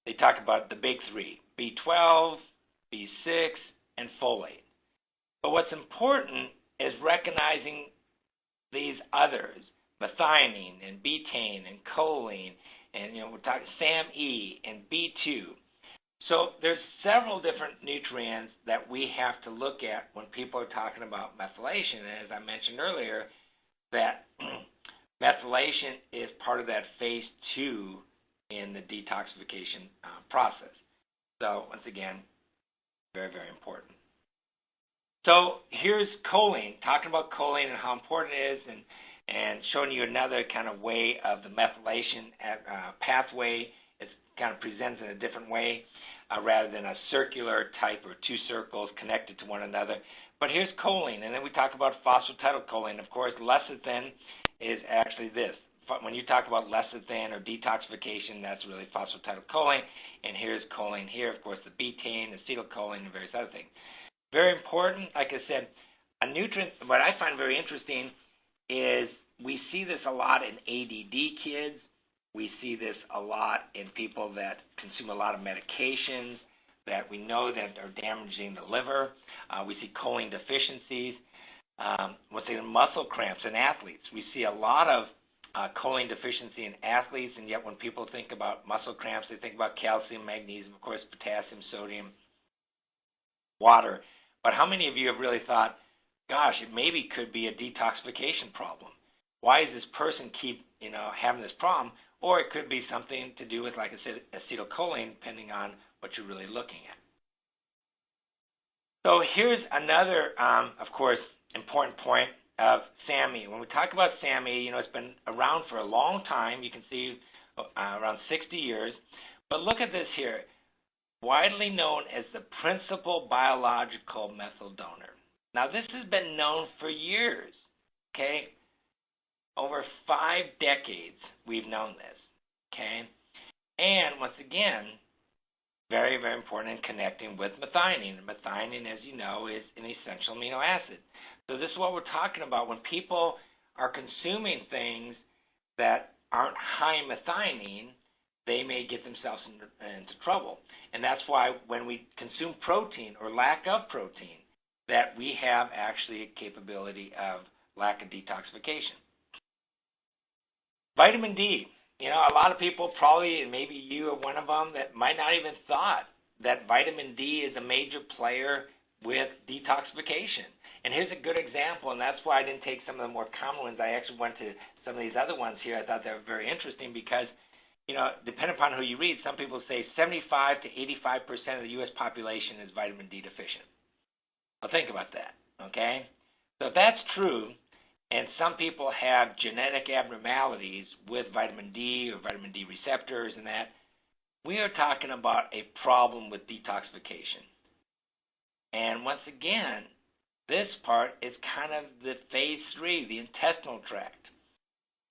they talk about the big 3, B12, B6, and folate. But what's important is recognizing these others, methionine and betaine and choline, and we're talking SAMe and B2. So there's several different nutrients that we have to look at when people are talking about methylation. And as I mentioned earlier, that methylation is part of that phase 2 in the detoxification process. So once again, very, very important. So here's choline, talking about choline and how important it is, and showing you another kind of way of the methylation pathway. It kind of presents in a different way rather than a circular type or two circles connected to one another. But here's choline, and then we talk about phosphatidylcholine. Of course, lecithin is actually this. When you talk about lecithin or detoxification, that's really phosphatidylcholine, and here's choline here, of course, the betaine, acetylcholine, and various other things. Very important, like I said, a nutrient, what I find very interesting is we see this a lot in ADD kids. We see this a lot in people that consume a lot of medications that we know that are damaging the liver. We see choline deficiencies. Within muscle cramps in athletes, we see a lot of choline deficiency in athletes, and yet when people think about muscle cramps, they think about calcium, magnesium, of course, potassium, sodium, water. But how many of you have really thought, gosh, it maybe could be a detoxification problem? Why does this person keep, having this problem? Or it could be something to do with, like I said, acetylcholine, depending on what you're really looking at. So here's another, of course, important point of SAMe. When we talk about SAMe, it's been around for a long time. You can see around 60 years. But look at this here. Widely known as the principal biological methyl donor. Now, this has been known for years, okay? Over 5 decades, we've known this, okay? And once again, very, very important in connecting with methionine. And methionine, as you know, is an essential amino acid. So this is what we're talking about. When people are consuming things that aren't high in methionine, they may get themselves into trouble. And that's why when we consume protein or lack of protein, that we have actually a capability of lack of detoxification. Vitamin D. A lot of people probably, and maybe you are one of them, that might not even thought that vitamin D is a major player with detoxification. And here's a good example, and that's why I didn't take some of the more common ones. I actually went to some of these other ones here. I thought they were very interesting because depending upon who you read, some people say 75 to 85% of the U.S. population is vitamin D deficient. Well, think about that, okay? So if that's true, and some people have genetic abnormalities with vitamin D or vitamin D receptors and that, we are talking about a problem with detoxification. And once again, this part is kind of the phase 3, the intestinal tract.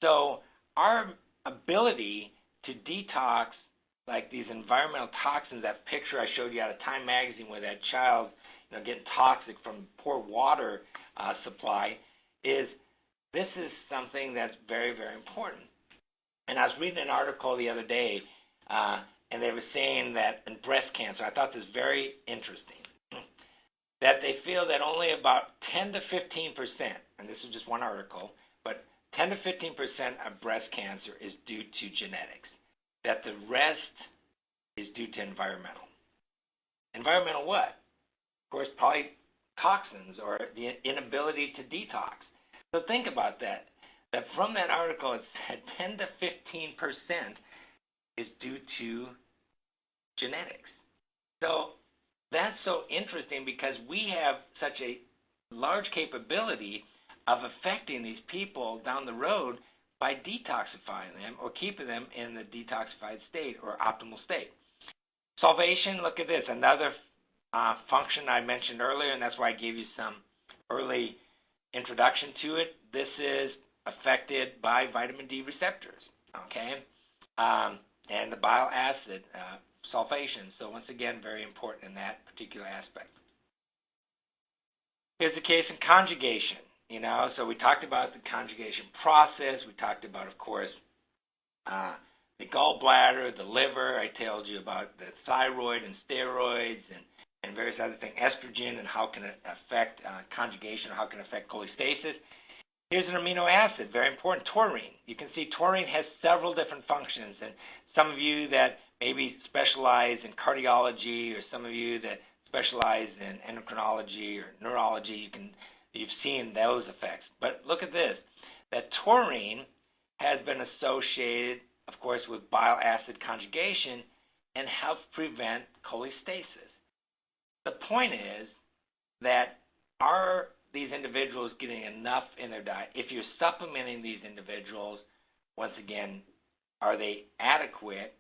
So our ability to detox, like these environmental toxins, that picture I showed you out of Time magazine where that child getting toxic from poor water supply, this is something that's very, very important. And I was reading an article the other day, and they were saying that in breast cancer, I thought this very interesting, that they feel that only about 10 to 15%, and this is just one article, but 10 to 15% of breast cancer is due to genetics, that the rest is due to environmental. Environmental what? Of course, probably toxins or the inability to detox. So think about that from that article it said 10 to 15% is due to genetics. So that's so interesting because we have such a large capability of affecting these people down the road by detoxifying them or keeping them in the detoxified state or optimal state. Solvation, look at this, another function I mentioned earlier, and that's why I gave you some early introduction to it. This is affected by vitamin D receptors, okay, and the bile acid sulfation. So once again, very important in that particular aspect. Here's the case in conjugation. So we talked about the conjugation process. We talked about, of course, the gallbladder, the liver. I told you about the thyroid and steroids and various other things, estrogen, and how can it affect conjugation, or how can it affect cholestasis. Here's an amino acid, very important, taurine. You can see taurine has several different functions, and some of you that maybe specialize in cardiology, or some of you that specialize in endocrinology or neurology, you've seen those effects. But look at this, that taurine has been associated, of course, with bile acid conjugation and helps prevent cholestasis. The point is that are these individuals getting enough in their diet? If you're supplementing these individuals, once again, are they adequate?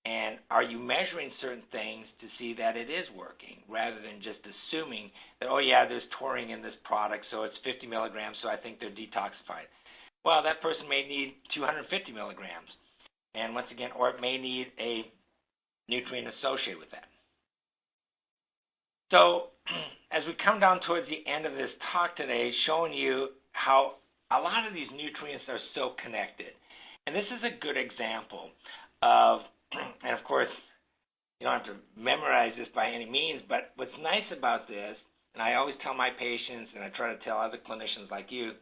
And are you measuring certain things to see that it is working, rather than just assuming that, oh yeah, there's taurine in this product, so it's 50 milligrams, so I think they're detoxified. Well, that person may need 250 milligrams, and once again, or it may need a nutrient associated with that. So as we come down towards the end of this talk today, showing you how a lot of these nutrients are so connected. And this is a good example of, and of course, you don't have to memorize this by any means, but what's nice about this, and I always tell my patients, and I try to tell other clinicians like you,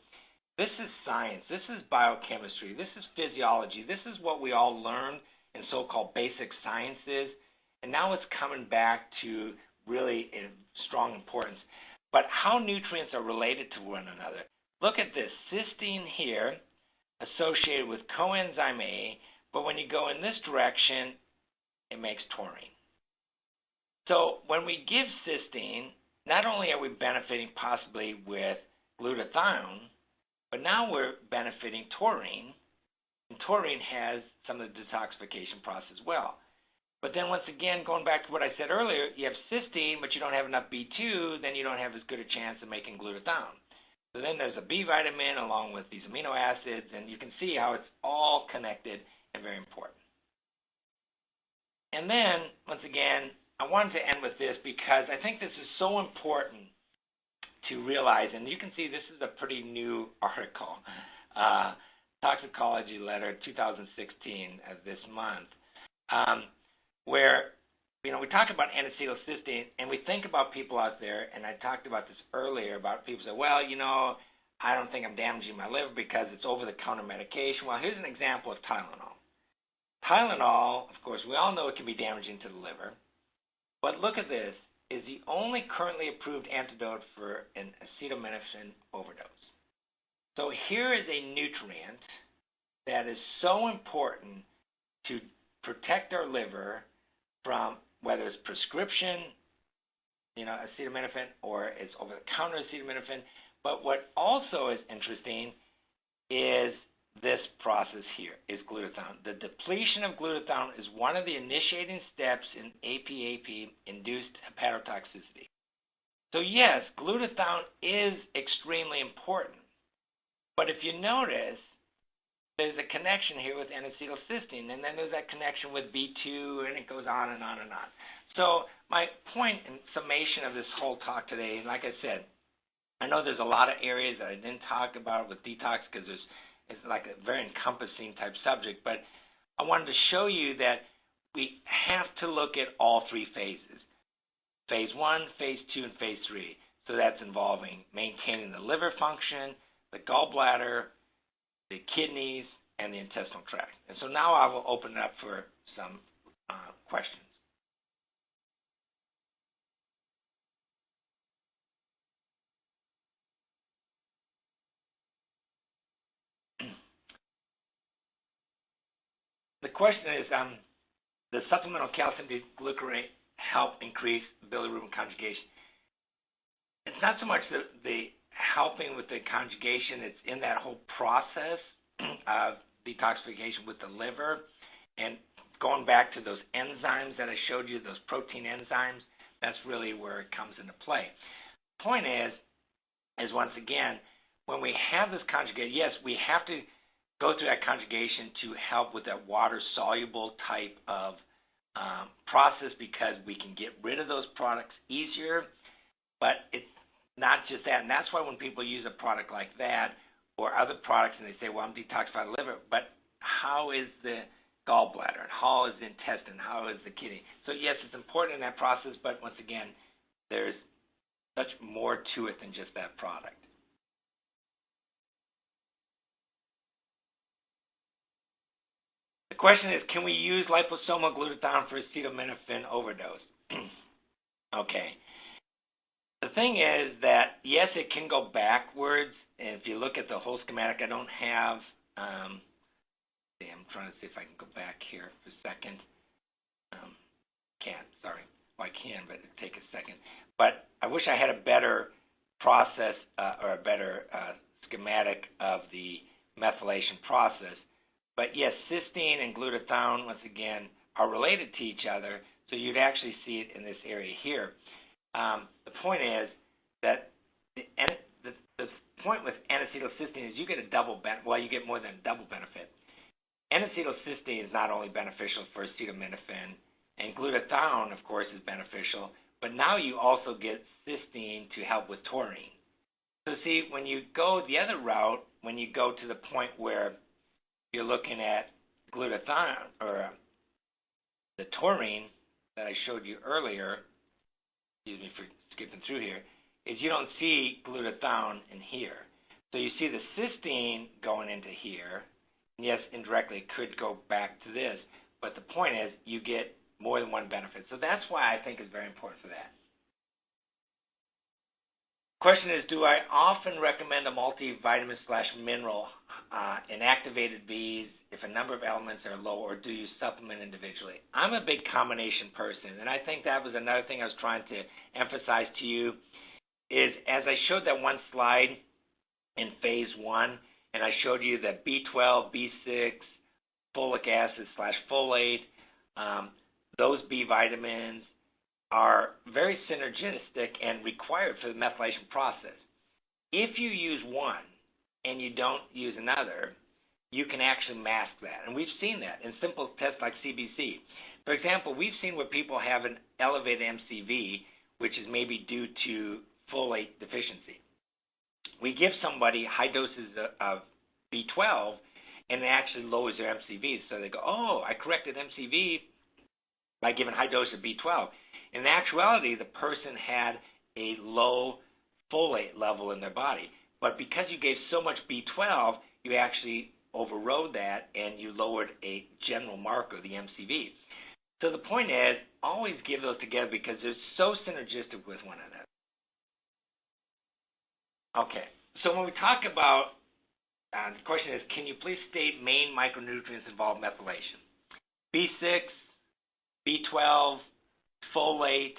this is science, this is biochemistry, this is physiology, this is what we all learned in so-called basic sciences, and now it's coming back to really in strong importance. But how nutrients are related to one another. Look at this, cysteine here associated with coenzyme A, but when you go in this direction, it makes taurine. So when we give cysteine, not only are we benefiting possibly with glutathione, but now we're benefiting taurine, and taurine has some of the detoxification process as well. But then once again, going back to what I said earlier, you have cysteine, but you don't have enough B2, then you don't have as good a chance of making glutathione. So then there's a B vitamin along with these amino acids, and you can see how it's all connected and very important. And then, once again, I wanted to end with this because I think this is so important to realize, and you can see this is a pretty new article, Toxicology Letter 2016 of this month, where we talk about N-acetylcysteine, and we think about people out there, and I talked about this earlier, about people say, well, I don't think I'm damaging my liver because it's over-the-counter medication. Well, here's an example of Tylenol. Tylenol, of course, we all know it can be damaging to the liver, but look at this, is the only currently approved antidote for an acetaminophen overdose. So here is a nutrient that is so important to protect our liver from whether it's prescription, acetaminophen, or it's over-the-counter acetaminophen. But what also is interesting is this process here, is glutathione. The depletion of glutathione is one of the initiating steps in APAP-induced hepatotoxicity. So yes, glutathione is extremely important. But if you notice, there's a connection here with N-acetylcysteine, and then there's that connection with B2, and it goes on and on and on. So my point in summation of this whole talk today, and like I said, I know there's a lot of areas that I didn't talk about with detox because it's like a very encompassing type subject, but I wanted to show you that we have to look at all three phases, phase 1, phase 2, and phase 3. So that's involving maintaining the liver function, the gallbladder, the kidneys, and the intestinal tract. And so now I will open it up for some questions. The question is, does supplemental calcium glucarate help increase bilirubin conjugation? It's not so much the helping with the conjugation, it's in that whole process of detoxification with the liver, and going back to those enzymes that I showed you, those protein enzymes, that's really where it comes into play. The point is once again, when we have this conjugate, yes, we have to go through that conjugation to help with that water-soluble type of process, because we can get rid of those products easier, but it's not just that. And that's why when people use a product like that or other products and they say, well, I'm detoxifying the liver, but how is the gallbladder, and how is the intestine, how is the kidney? So yes, it's important in that process, but once again, there's much more to it than just that product. The question is, can we use liposomal glutathione for acetaminophen overdose? Okay. The thing is that, yes, it can go backwards. And if you look at the whole schematic, I don't have, I'm trying to see if I can go back here for a second. Can't, sorry. Well, I can, but it'll take a second. But I wish I had a better process or a better schematic of the methylation process. But yes, cysteine and glutathione, once again, are related to each other, so you'd actually see it in this area here. The point is that the point with N-acetylcysteine is you get a double benefit. Well, you get more than a double benefit. N-acetylcysteine is not only beneficial for acetaminophen, and glutathione, of course, is beneficial, but now you also get cysteine to help with taurine. So see, when you go the other route, when you go to the point where you're looking at glutathione, or the taurine that I showed you earlier, excuse me for skipping through here, is you don't see glutathione in here. So you see the cysteine going into here, and yes, indirectly it could go back to this, but the point is you get more than one benefit. So that's why I think it's very important for that. Question is, do I often recommend a multivitamin / mineral in activated Bs if a number of elements are low, or do you supplement individually? I'm a big combination person, and I think that was another thing I was trying to emphasize to you, is as I showed that one slide in phase 1, and I showed you that B12, B6, folic acid / folate, those B vitamins are very synergistic and required for the methylation process. If you use one and you don't use another, you can actually mask that. And we've seen that in simple tests like CBC. For example, we've seen where people have an elevated MCV, which is maybe due to folate deficiency. We give somebody high doses of B12, and it actually lowers their MCV. So they go, oh, I corrected MCV by giving high dose of B12. In actuality, the person had a low folate level in their body. But because you gave so much B12, you actually overrode that and you lowered a general marker, the MCV. So the point is, always give those together because they're so synergistic with one another. Okay, so when we talk about, the question is, can you please state main micronutrients involved in methylation? B6, B12, folate,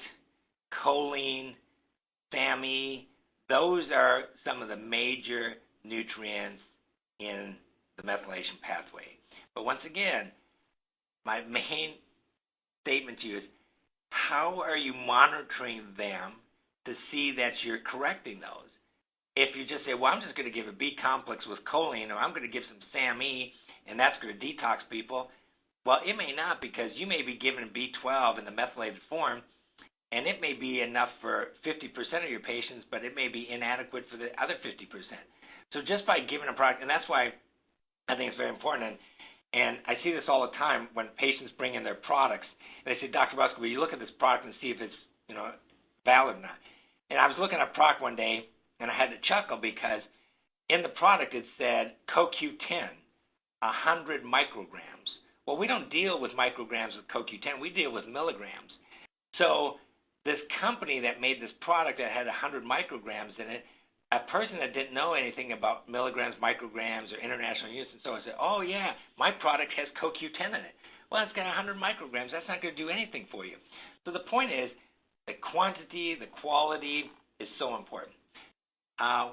choline, SAMe, those are some of the major nutrients in the methylation pathway. But once again, my main statement to you is, how are you monitoring them to see that you're correcting those? If you just say, well, I'm just going to give a B complex with choline, or I'm going to give some SAMe, and that's going to detox people, well, it may not, because you may be given B12 in the methylated form, and it may be enough for 50% of your patients, but it may be inadequate for the other 50%. So just by giving a product, and that's why I think it's very important, and I see this all the time when patients bring in their products, and they say, Dr. Grabowski, will you look at this product and see if it's valid or not? And I was looking at a product one day, and I had to chuckle because in the product it said CoQ10, 100 micrograms. Well, we don't deal with micrograms with CoQ10. We deal with milligrams. So this company that made this product that had 100 micrograms in it, a person that didn't know anything about milligrams, micrograms, or international units and so on said, oh, yeah, my product has CoQ10 in it. Well, it's got 100 micrograms. That's not going to do anything for you. So the point is the quantity, the quality is so important.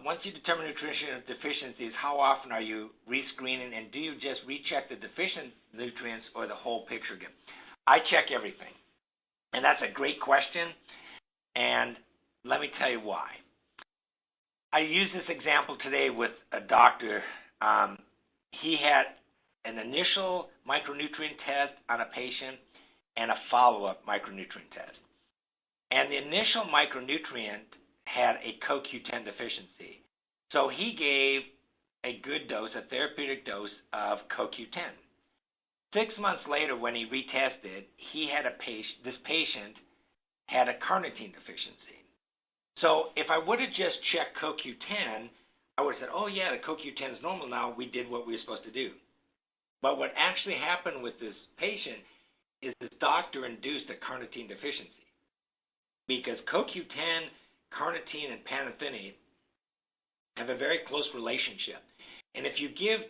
Once you determine nutrition deficiencies, how often are you rescreening, and do you just recheck the deficient nutrients or the whole picture again? I check everything, and that's a great question, and let me tell you why. I use this example today with a doctor. He had an initial micronutrient test on a patient and a follow-up micronutrient test. And the initial micronutrient had a CoQ10 deficiency. So he gave a good dose, a therapeutic dose of CoQ10. 6 months later, when he retested, he had this patient had a carnitine deficiency. So if I would have just checked CoQ10, I would have said, oh yeah, the CoQ10 is normal now, we did what we were supposed to do. But what actually happened with this patient is this doctor induced a carnitine deficiency because CoQ10, carnitine, and panthenate have a very close relationship. And if you give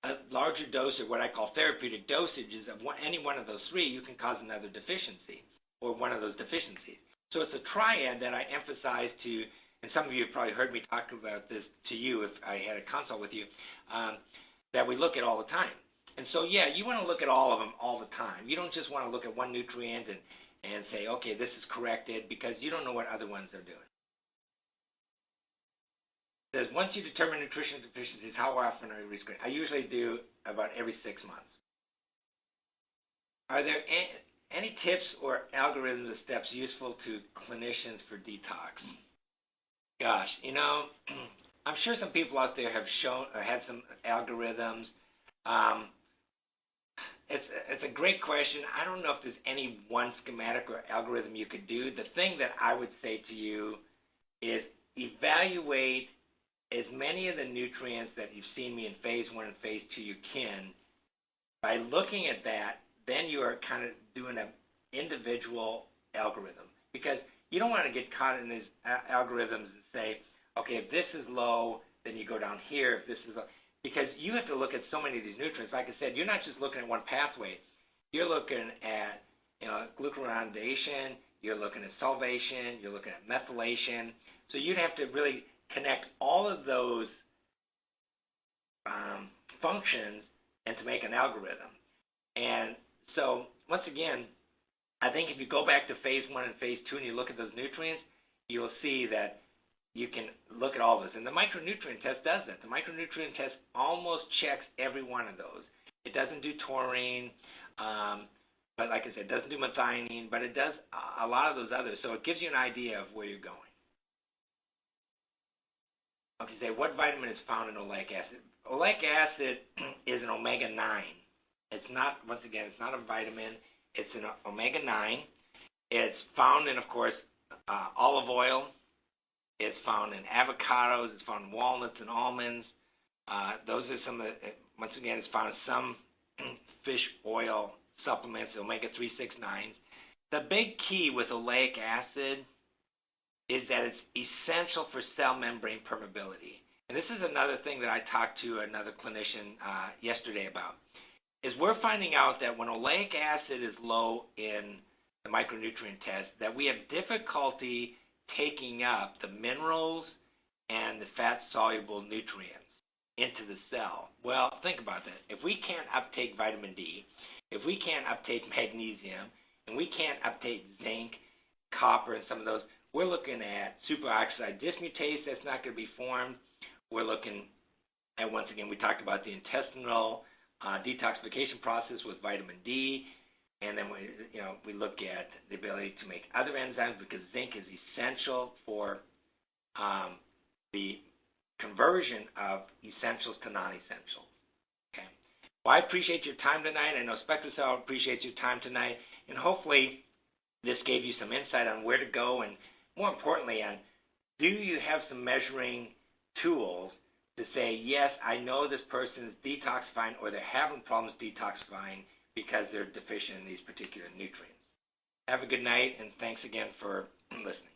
a larger dose of what I call therapeutic dosages of any one of those three, you can cause another deficiency or one of those deficiencies. So it's a triad that I emphasize to, and some of you have probably heard me talk about this to you if I had a consult with you, that we look at all the time. And so, yeah, you want to look at all of them all the time. You don't just want to look at one nutrient and say, okay, this is corrected, because you don't know what other ones are doing. It says, once you determine nutrition deficiencies, how often are you rescreening? I usually do about every 6 months. Are there any tips or algorithms or steps useful to clinicians for detox? Gosh, I'm sure some people out there have shown or had some algorithms. It's a great question. I don't know if there's any one schematic or algorithm you could do. The thing that I would say to you is evaluate as many of the nutrients that you've seen me in phase 1 and phase 2 you can. By looking at that, then you are kind of doing an individual algorithm, because you don't want to get caught in these algorithms and say, okay, if this is low, then you go down here. If this is low, because you have to look at so many of these nutrients. Like I said, you're not just looking at one pathway. You're looking at glucuronidation, you're looking at solvation, you're looking at methylation. So you'd have to really connect all of those functions and to make an algorithm. And so, once again, I think if you go back to phase 1 and phase 2 and you look at those nutrients, you'll see that you can look at all this. And the micronutrient test does that. The micronutrient test almost checks every one of those. It doesn't do taurine, but like I said, it doesn't do methionine, but it does a lot of those others. So it gives you an idea of where you're going. Okay, say, what vitamin is found in oleic acid? Oleic acid is an omega-9. It's not, once again, it's not a vitamin. It's an omega-9. It's found in, of course, olive oil. It's found in avocados. It's found in walnuts and almonds. Those are some of the, once again, it's found in some fish oil supplements, omega-3, 6, 9s. The big key with oleic acid is that it's essential for cell membrane permeability. And this is another thing that I talked to another clinician yesterday about, is we're finding out that when oleic acid is low in the micronutrient test, that we have difficulty taking up the minerals and the fat-soluble nutrients into the cell. Well, think about that. If we can't uptake vitamin D, if we can't uptake magnesium, and we can't uptake zinc, copper, and some of those, we're looking at superoxide dismutase that's not going to be formed. We're looking at, once again, we talked about the intestinal detoxification process with vitamin D, and then we look at the ability to make other enzymes, because zinc is essential for the conversion of essentials to non-essentials. Okay. Well, I appreciate your time tonight. I know SpectraCell appreciates your time tonight, and hopefully this gave you some insight on where to go, and more importantly, on do you have some measuring tools to say, yes, I know this person is detoxifying, or they're having problems detoxifying because they're deficient in these particular nutrients. Have a good night, and thanks again for listening.